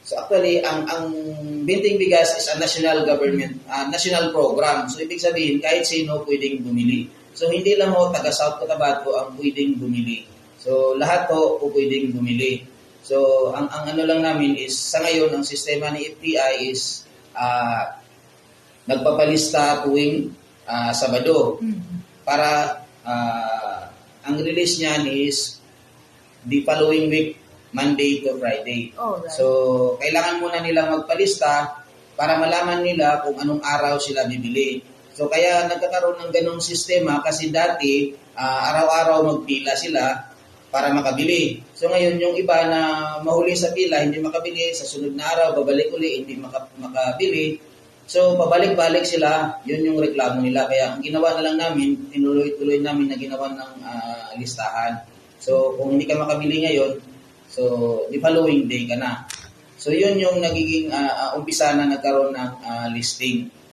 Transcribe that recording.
So actually, ang Binting Bigas is a national government, national program. So ibig sabihin, kahit sino pwedeng bumili. So hindi lang ho taga South Cotabato ang pwedeng bumili. So lahat ho pwedeng bumili. So ang ano lang namin is, sa ngayon, ang sistema ni FTI is nagpapalista tuwing Sabado. Para ang release niyan is the following week, Monday to Friday. Alright. So, kailangan muna nilang magpalista para malaman nila kung anong araw sila bibili. So, kaya nagkakaroon ng ganong sistema kasi dati, araw-araw magpila sila para makabili. So, ngayon yung iba na mahuli sa pila, hindi makabili, sa sunod na araw, babalik uli, hindi makabili. So, pabalik-balik sila, yun yung reklamo nila. Kaya ang ginawa na lang namin, tinuloy-tuloy namin na ginawa ng listahan. So, kung hindi ka makabili ngayon, so, the following day ka na. So, yun yung nagiging umpisa na nagkaroon ng listing.